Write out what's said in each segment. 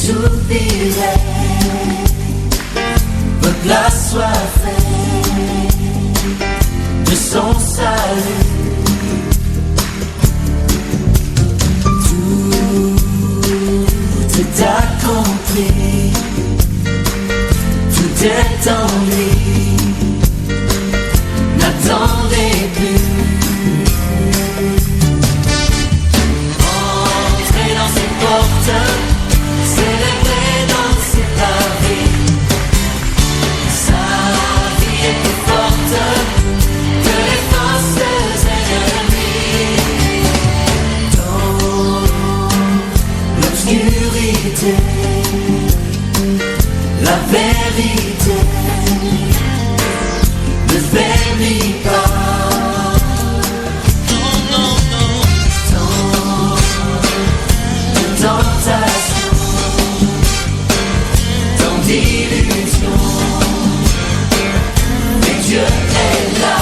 j'oublierai votre la soifée de son salut. Tout est accompli, tout est en lui. N'attendez plus. Entrez dans ses portes, célébrez dans ses pavés. Sa vie est plus forte que les forces ennemies. Dans l'obscurité, la vérité ne faiblit pas. Tentation, tant d'illusions, mais Dieu est là.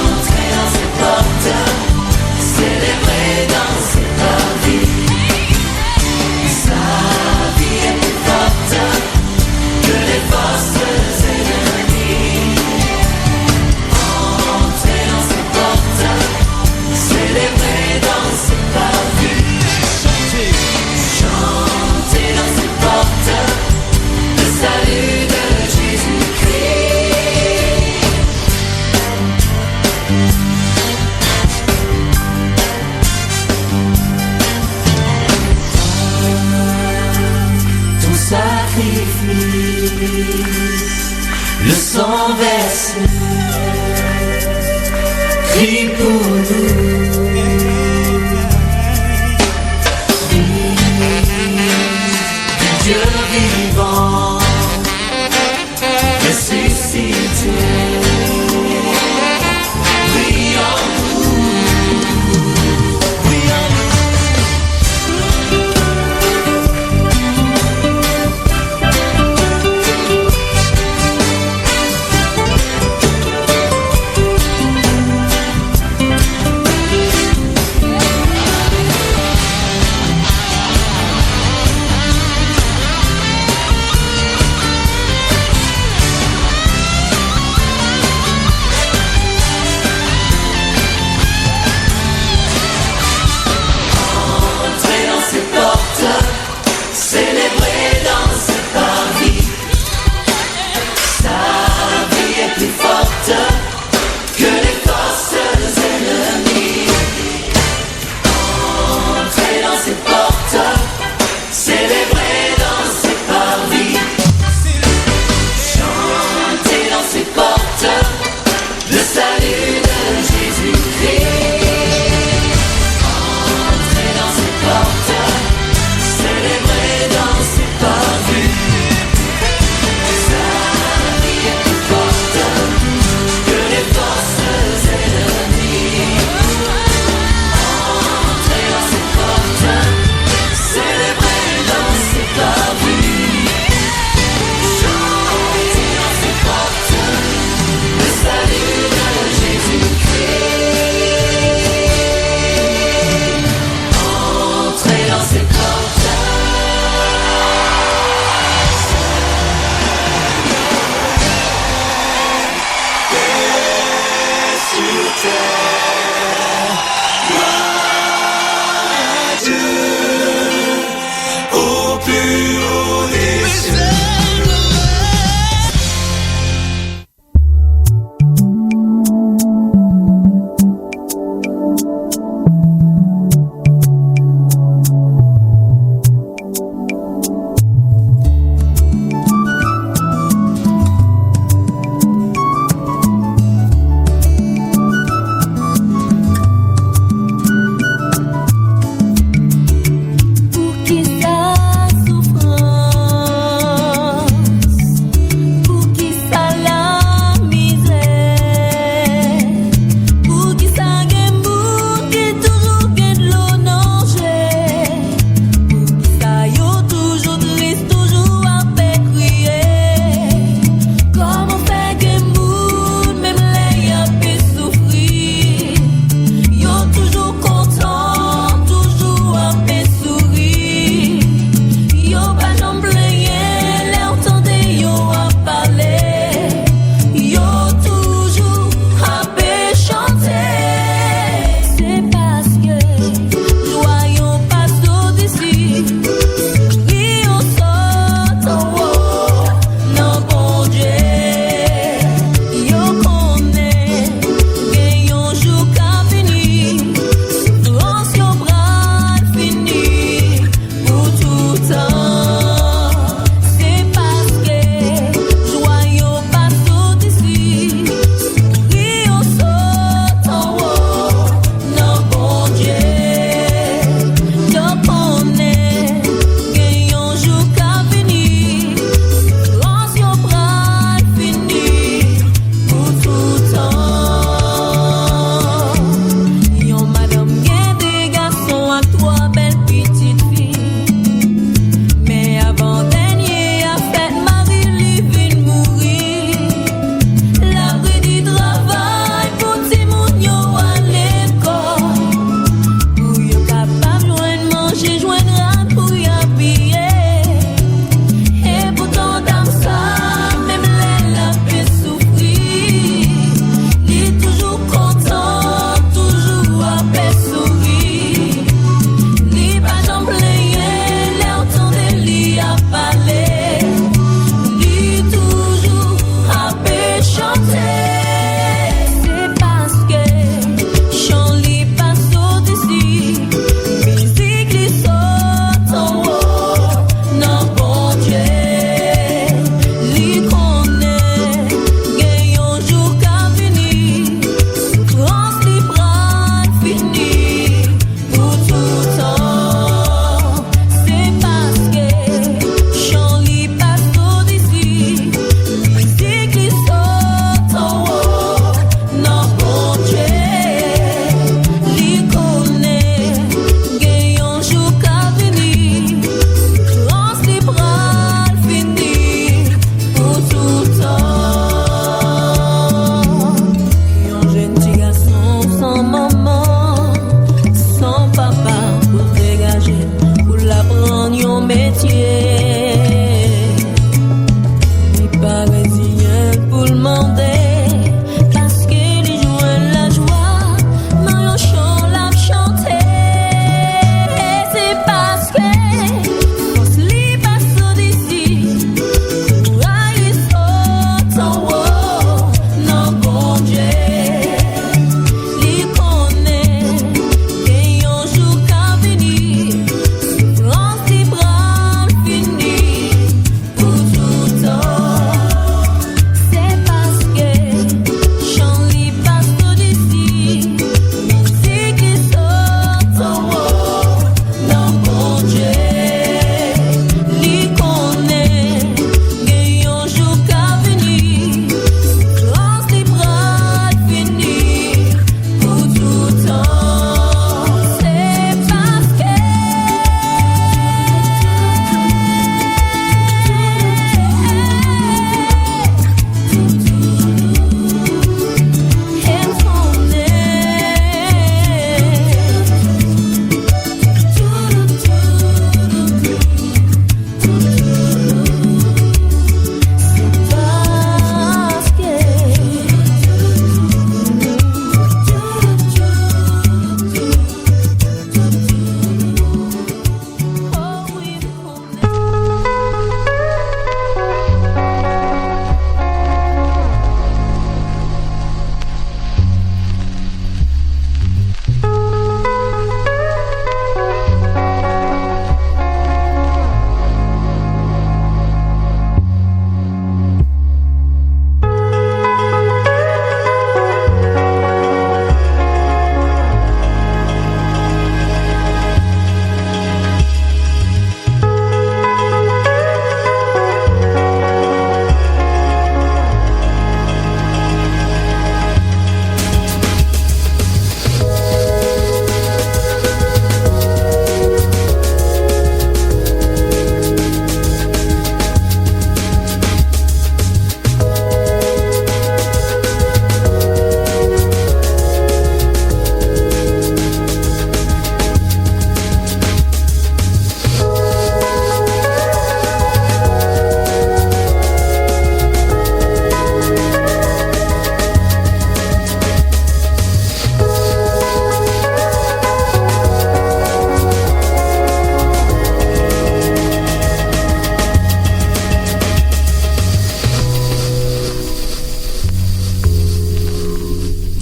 Entrez dans ses portes, célébrez dans ses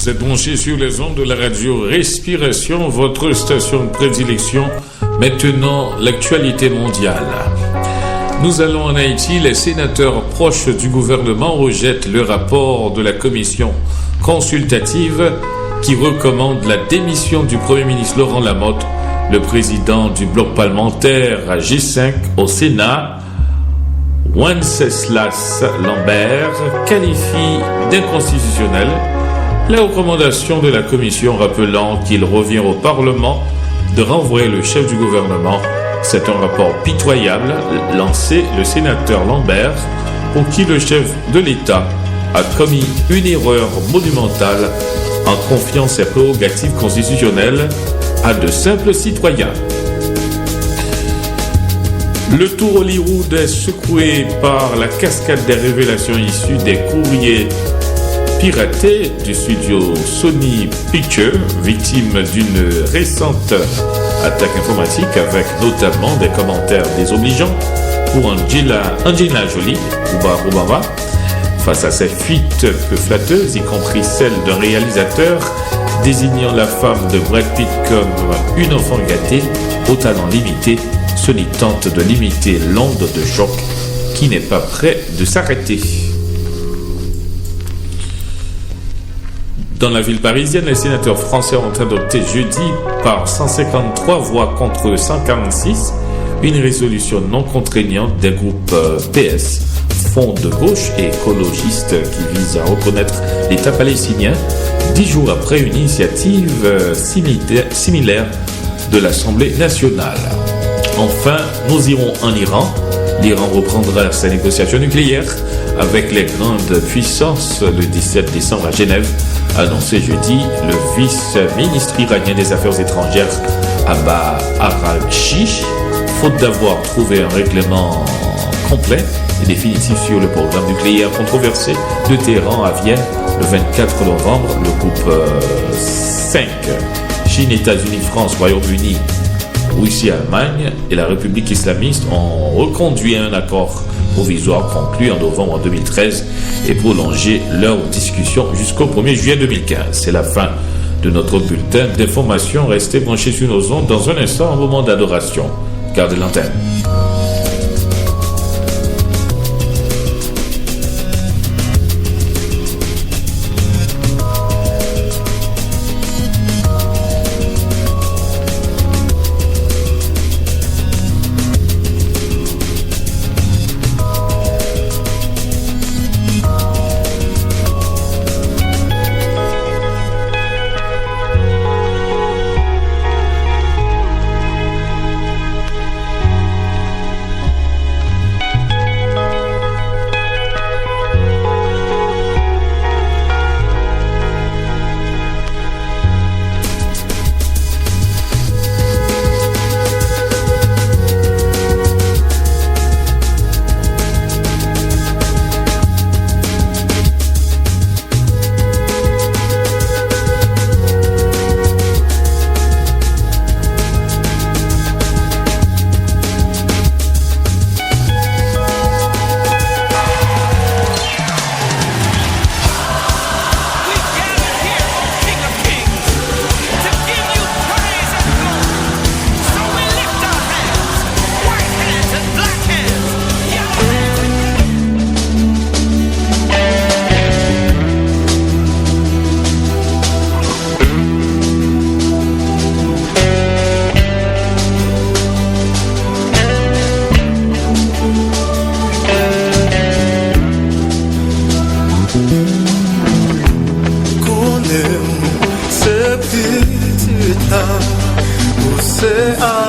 Vous êtes branchés sur les ondes de la radio Respiration, votre station de prédilection. Maintenant, l'actualité mondiale. Nous allons en Haïti. Les sénateurs proches du gouvernement rejettent le rapport de la commission consultative qui recommande la démission du Premier ministre Laurent Lamotte. Le président du bloc parlementaire J5 au Sénat, Wenceslas Lambert, qualifie d'inconstitutionnel la recommandation de la commission rappelant qu'il revient au Parlement de renvoyer le chef du gouvernement. C'est un rapport pitoyable lancé le sénateur Lambert, pour qui le chef de l'État a commis une erreur monumentale en confiant ses prérogatives constitutionnelles à de simples citoyens. Le tour Hollywood est secoué par la cascade des révélations issues des courriers piratés du studio Sony Pictures, victime d'une récente attaque informatique avec notamment des commentaires désobligeants pour Angelina Jolie ou Barack Obama. Face à ces fuites peu flatteuses, y compris celle d'un réalisateur désignant la femme de Brad Pitt comme une enfant gâtée au talent limité, Sony tente de limiter l'onde de choc qui n'est pas prêt de s'arrêter. Dans la ville parisienne, les sénateurs français ont adopté jeudi par 153 voix contre 146 une résolution non contraignante des groupes PS, Front de gauche et écologiste qui vise à reconnaître l'État palestinien 10 jours après une initiative similaire de l'Assemblée nationale. Enfin, nous irons en Iran. L'Iran reprendra ses négociations nucléaires avec les grandes puissances le 17 décembre à Genève, a annoncé jeudi le vice-ministre iranien des Affaires étrangères Abbas Araghchi, faute d'avoir trouvé un règlement complet et définitif sur le programme nucléaire controversé de Téhéran à Vienne le 24 novembre. Le groupe 5, Chine, États-Unis, France, Royaume-Uni, Russie, Allemagne et la République islamiste ont reconduit un accord provisoire conclu en novembre 2013 et prolongé leur discussion jusqu'au 1er juillet 2015. C'est la fin de notre bulletin d'information. Restez branchés sur nos ondes. Dans un instant, un moment d'adoration. Gardez l'antenne. Você